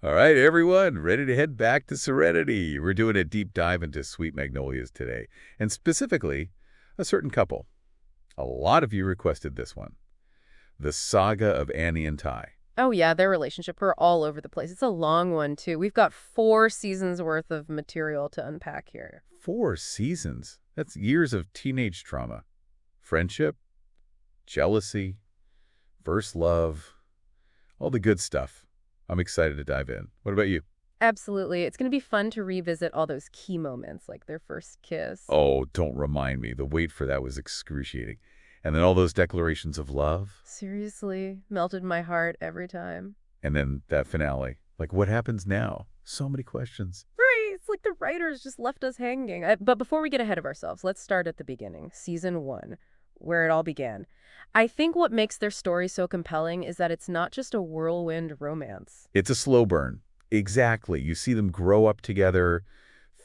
All right, everyone, ready to head back to Serenity. We're doing a deep dive into Sweet Magnolias today, and specifically, a certain couple. A lot of you requested this one, the saga of Annie and Ty. Oh yeah, their relationship, we're all over the place. It's a long one, too. We've got 4 seasons worth of material to unpack here. 4 seasons. That's years of teenage trauma. Friendship, jealousy, first love, all the good stuff. I'm excited to dive in. What about you? Absolutely. It's going to be fun to revisit all those key moments, like their first kiss. Oh, don't remind me. The wait for that was excruciating. And then all those declarations of love. Seriously, melted my heart every time. And then that finale. Like, what happens now? So many questions. Right, it's like the writers just left us hanging. But before we get ahead of ourselves, let's start at the beginning, season 1, where it all began. I think what makes their story so compelling is that it's not just a whirlwind romance. It's a slow burn. Exactly. You see them grow up together,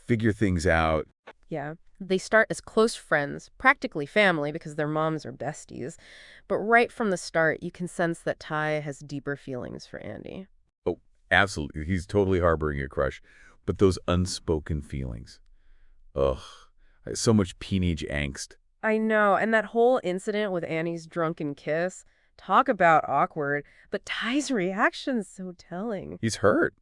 figure things out. Yeah, they start as close friends, practically family because their moms are besties. But right from the start, you can sense that Ty has deeper feelings for Andy. Oh, absolutely. He's totally harboring a crush. But those unspoken feelings. Ugh. So much teenage angst. I know, and that whole incident with Annie's drunken kiss, talk about awkward, but Ty's reaction's so telling. He's hurt,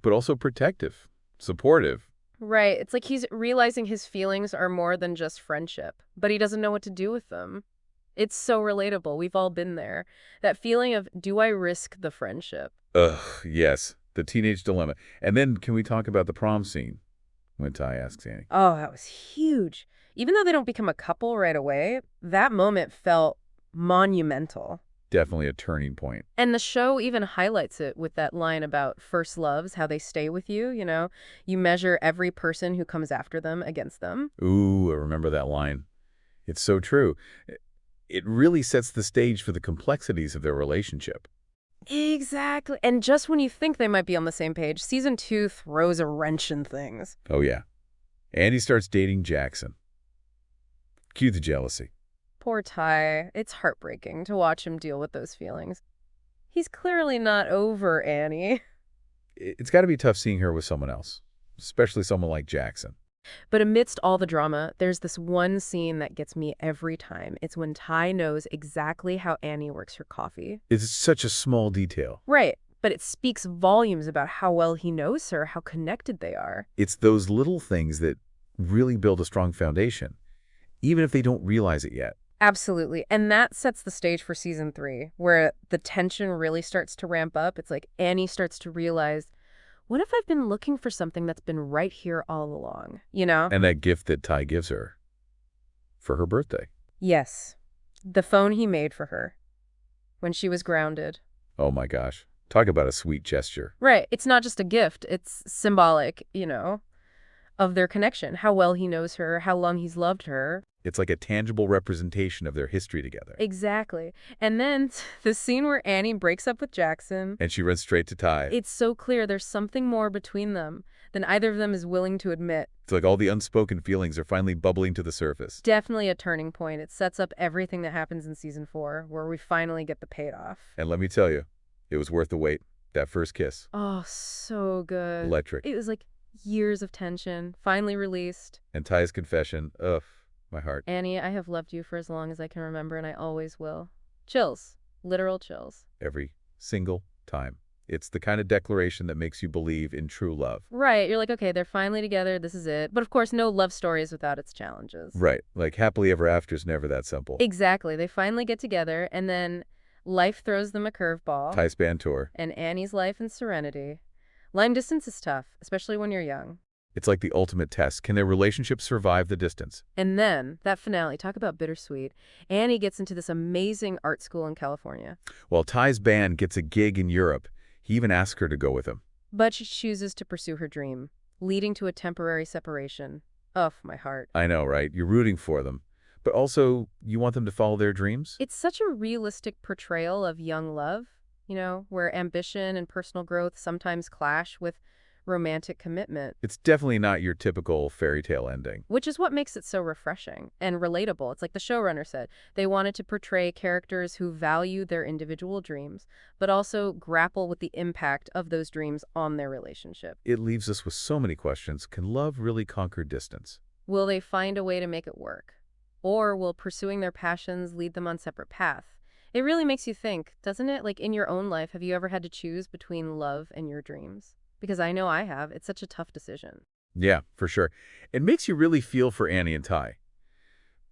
but also protective, supportive. Right, it's like he's realizing his feelings are more than just friendship, but he doesn't know what to do with them. It's so relatable. We've all been there. That feeling of, do I risk the friendship? Ugh, yes. The teenage dilemma. And then can we talk about the prom scene when Ty asks Annie? Oh, that was huge. Even though they don't become a couple right away, that moment felt monumental. Definitely a turning point. And the show even highlights it with that line about first loves, how they stay with you, you know? You measure every person who comes after them against them. Ooh, I remember that line. It's so true. It really sets the stage for the complexities of their relationship. Exactly. And just when you think they might be on the same page, season 2 throws a wrench in things. Oh, yeah. Andy starts dating Jackson. Cue the jealousy. Poor Ty. It's heartbreaking to watch him deal with those feelings. He's clearly not over Annie. It's got to be tough seeing her with someone else, especially someone like Jackson. But amidst all the drama, there's this one scene that gets me every time. It's when Ty knows exactly how Annie works her coffee. It's such a small detail. Right, but it speaks volumes about how well he knows her, how connected they are. It's those little things that really build a strong foundation, even if they don't realize it yet. Absolutely. And that sets the stage for season 3, where the tension really starts to ramp up. It's like Annie starts to realize, what if I've been looking for something that's been right here all along, you know? And that gift that Ty gives her for her birthday. Yes. The phone he made for her when she was grounded. Oh my gosh. Talk about a sweet gesture. Right. It's not just a gift. It's symbolic, you know, of their connection, how well he knows her, how long he's loved her. It's like a tangible representation of their history together. Exactly. And then the scene where Annie breaks up with Jackson. And she runs straight to Ty. It's so clear there's something more between them than either of them is willing to admit. It's like all the unspoken feelings are finally bubbling to the surface. Definitely a turning point. It sets up everything that happens in season 4, where we finally get the payoff. And let me tell you, it was worth the wait. That first kiss. Oh, so good. Electric. It was like years of tension, finally released. And Ty's confession. Ugh, my heart. Annie, I have loved you for as long as I can remember, and I always will. Chills. Literal chills. Every single time. It's the kind of declaration that makes you believe in true love. Right. You're like, okay, they're finally together. This is it. But of course, no love story is without its challenges. Right. Like happily ever after is never that simple. Exactly. They finally get together, and then life throws them a curveball. Ty's band tour. And Annie's life in Serenity. Long distance is tough, especially when you're young. It's like the ultimate test. Can their relationship survive the distance? And then, that finale, talk about bittersweet. Annie gets into this amazing art school in California. While Ty's band gets a gig in Europe, he even asks her to go with him. But she chooses to pursue her dream, leading to a temporary separation. Ugh, my heart. I know, right? You're rooting for them. But also, you want them to follow their dreams? It's such a realistic portrayal of young love, you know, where ambition and personal growth sometimes clash with romantic commitment. It's definitely not your typical fairy tale ending. Which is what makes it so refreshing and relatable. It's like the showrunner said. They wanted to portray characters who value their individual dreams, but also grapple with the impact of those dreams on their relationship. It leaves us with so many questions. Can love really conquer distance? Will they find a way to make it work? Or will pursuing their passions lead them on separate paths? It really makes you think, doesn't it? Like in your own life, have you ever had to choose between love and your dreams? Because I know I have. It's such a tough decision. Yeah, for sure. It makes you really feel for Annie and Ty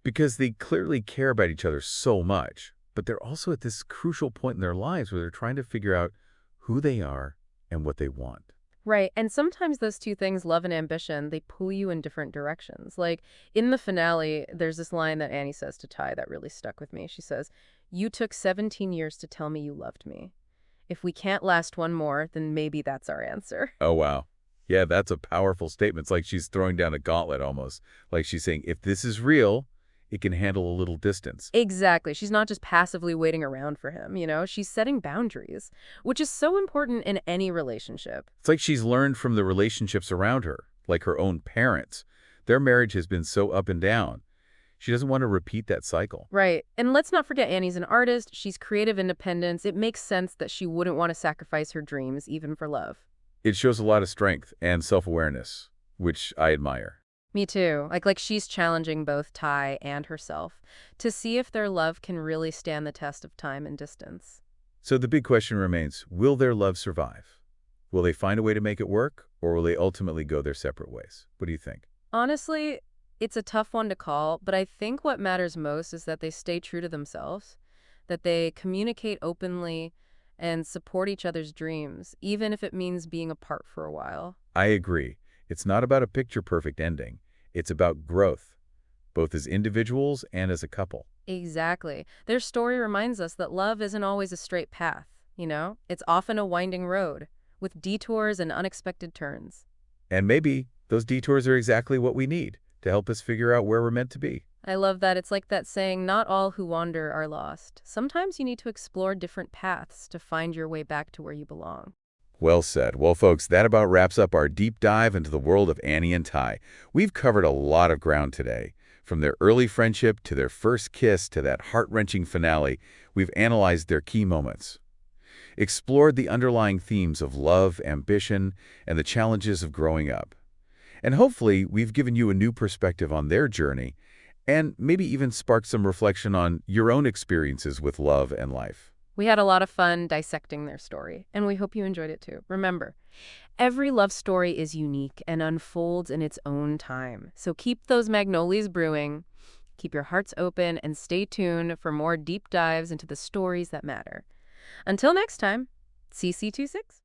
because they clearly care about each other so much, but they're also at this crucial point in their lives where they're trying to figure out who they are and what they want. Right. And sometimes those two things, love and ambition, they pull you in different directions. Like in the finale, there's this line that Annie says to Ty that really stuck with me. She says, "You took 17 years to tell me you loved me. If we can't last one more, then maybe that's our answer." Oh, wow. Yeah, that's a powerful statement. It's like she's throwing down a gauntlet almost. Like she's saying, if this is real, it can handle a little distance. Exactly. She's not just passively waiting around for him, she's setting boundaries, which is so important in any relationship. It's like she's learned from the relationships around her, like her own parents. Their marriage has been so up and down. She doesn't want to repeat that cycle. Right. And let's not forget Annie's an artist. She's creative independence. It makes sense that she wouldn't want to sacrifice her dreams, even for love. It shows a lot of strength and self-awareness, which I admire. Me too. Like she's challenging both Ty and herself to see if their love can really stand the test of time and distance. So the big question remains, will their love survive? Will they find a way to make it work, or will they ultimately go their separate ways? What do you think? Honestly, it's a tough one to call, but I think what matters most is that they stay true to themselves, that they communicate openly and support each other's dreams, even if it means being apart for a while. I agree. It's not about a picture-perfect ending. It's about growth, both as individuals and as a couple. Exactly. Their story reminds us that love isn't always a straight path, It's often a winding road, with detours and unexpected turns. And maybe those detours are exactly what we need to help us figure out where we're meant to be. I love that. It's like that saying, not all who wander are lost. Sometimes you need to explore different paths to find your way back to where you belong. Well said. Well, folks, that about wraps up our deep dive into the world of Annie and Ty. We've covered a lot of ground today. From their early friendship to their first kiss to that heart-wrenching finale, we've analyzed their key moments, explored the underlying themes of love, ambition, and the challenges of growing up. And hopefully, we've given you a new perspective on their journey and maybe even sparked some reflection on your own experiences with love and life. We had a lot of fun dissecting their story, and we hope you enjoyed it too. Remember, every love story is unique and unfolds in its own time. So keep those magnolias brewing, keep your hearts open, and stay tuned for more deep dives into the stories that matter. Until next time, CC26.